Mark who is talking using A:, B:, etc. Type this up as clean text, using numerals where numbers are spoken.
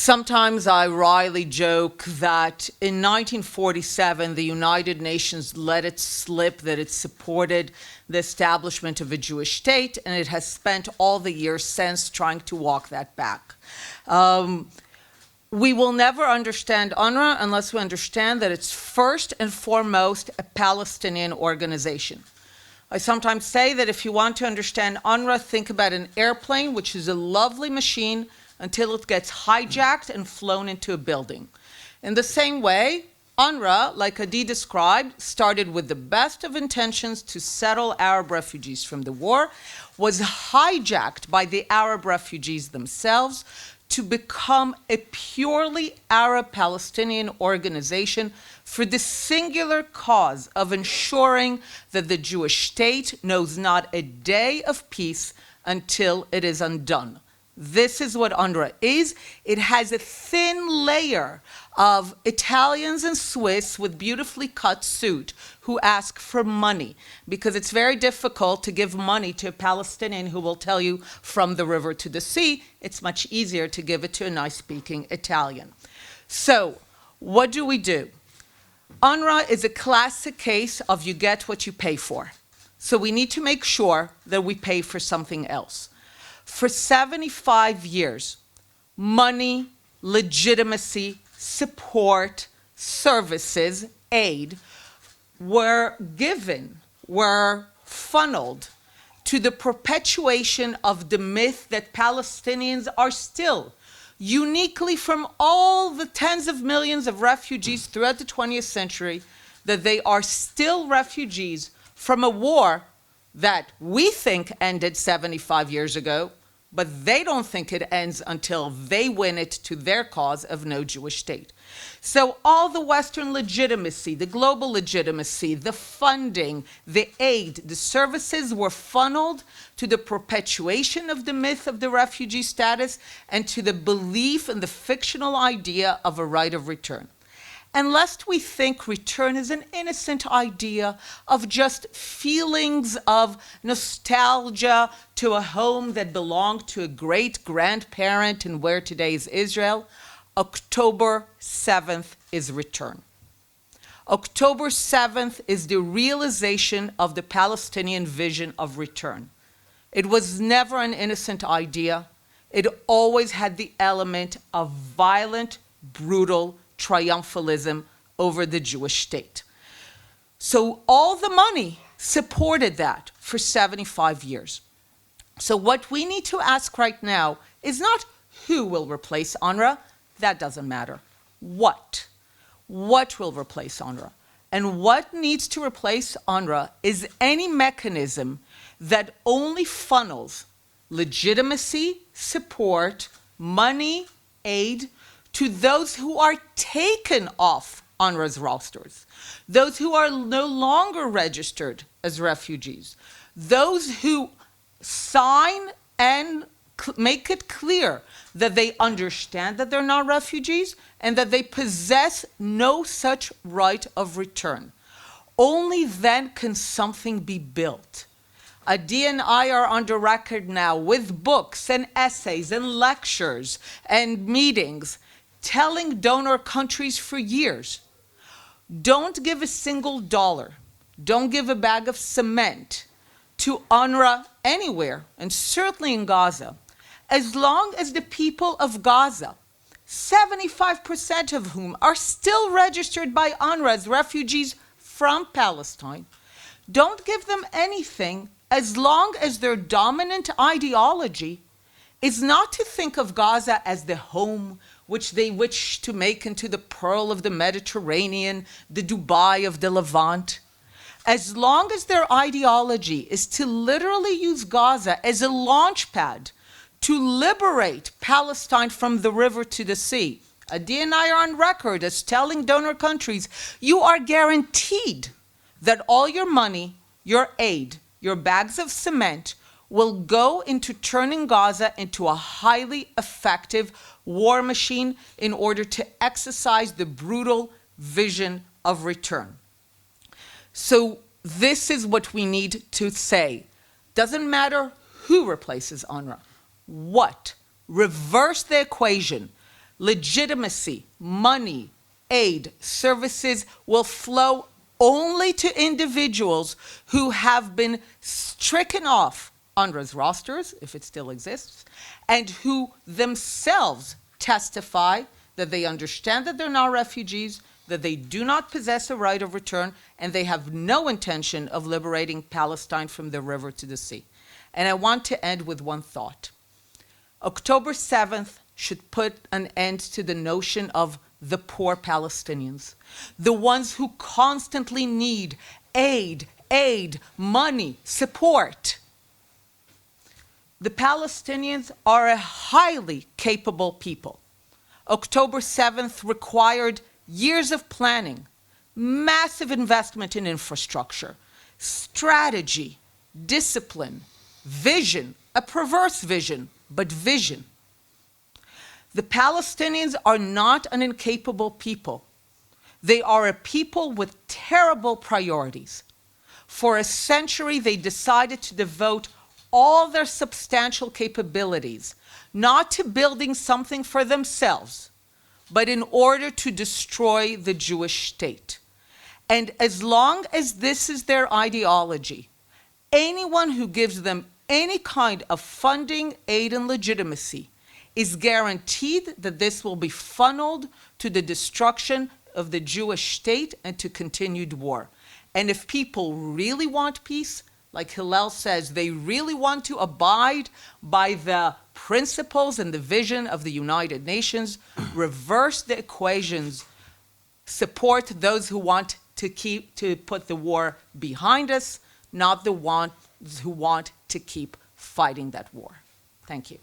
A: Sometimes I wryly joke that in 1947, the United Nations let it slip that it supported the establishment of a Jewish state, and it has spent all the years since trying to walk that back. We will never understand UNRWA unless we understand that it's first and foremost a Palestinian organization. I sometimes say that if you want to understand UNRWA, think about an airplane, which is a lovely machine, until it gets hijacked and flown into a building. In the same way, UNRWA, like Adi described, started with the best of intentions to settle Arab refugees from the war, was hijacked by the Arab refugees themselves to become a purely Arab Palestinian organization for the singular cause of ensuring that the Jewish state knows not a day of peace until it is undone. This is what UNRWA is. It has a thin layer of Italians and Swiss with beautifully cut suit who ask for money, because it's very difficult to give money to a Palestinian who will tell you from the river to the sea. It's much easier to give it to a nice-speaking Italian. So, what do? UNRWA is a classic case of you get what you pay for. So we need to make sure that we pay for something else. For 75 years, money, legitimacy, support, services, aid were funneled to the perpetuation of the myth that Palestinians are still, uniquely from all the tens of millions of refugees throughout the 20th century, that they are still refugees from a war that we think ended 75 years ago, but they don't think it ends until they win it to their cause of no Jewish state. So all the Western legitimacy, the global legitimacy, the funding, the aid, the services were funneled to the perpetuation of the myth of the refugee status and to the belief in the fictional idea of a right of return. And lest we think return is an innocent idea of just feelings of nostalgia to a home that belonged to a great-grandparent in where today is Israel, October 7th is return. October 7th is the realization of the Palestinian vision of return. It was never an innocent idea. It always had the element of violent, brutal triumphalism over the Jewish state. So all the money supported that for 75 years. So what we need to ask right now is not who will replace UNRWA. That doesn't matter. What? What will replace UNRWA? And what needs to replace UNRWA is any mechanism that only funnels legitimacy, support, money, aid, to those who are taken off UNRWA's rosters, those who are no longer registered as refugees, those who sign and make it clear that they understand that they're not refugees and that they possess no such right of return. Only then can something be built. Adi and I are on the record now with books and essays and lectures and meetings telling donor countries for years, don't give a single dollar, don't give a bag of cement to UNRWA anywhere, and certainly in Gaza, as long as the people of Gaza, 75% of whom are still registered by UNRWA as refugees from Palestine, don't give them anything as long as their dominant ideology is not to think of Gaza as the home which they wish to make into the pearl of the Mediterranean, the Dubai of the Levant. As long as their ideology is to literally use Gaza as a launch pad to liberate Palestine from the river to the sea, Adi and I are on record as telling donor countries, you are guaranteed that all your money, your aid, your bags of cement will go into turning Gaza into a highly effective war machine in order to exercise the brutal vision of return. So this is what we need to say. Doesn't matter who replaces UNRWA. What? Reverse the equation. legitimacy, money, aid, services will flow only to individuals who have been stricken off UNRWA's rosters, if it still exists, and who themselves testify that they understand that they're not refugees, that they do not possess a right of return, and they have no intention of liberating Palestine from the river to the sea. And I want to end with one thought. October 7th should put an end to the notion of the poor Palestinians, the ones who constantly need aid, money, support. The Palestinians are a highly capable people. October 7th required years of planning, massive investment in infrastructure, strategy, discipline, vision, a perverse vision, but vision. The Palestinians are not an incapable people. They are a people with terrible priorities. For a century, they decided to devote all their substantial capabilities not to building something for themselves, but in order to destroy the Jewish state. And as long as this is their ideology, anyone who gives them any kind of funding, aid, and legitimacy is guaranteed that this will be funneled to the destruction of the Jewish state and to continued war. And if people really want peace, like Hillel says, they really want to abide by the principles and the vision of the United Nations, reverse the equations, support those who want to put the war behind us, not the ones who want to keep fighting that war. Thank you.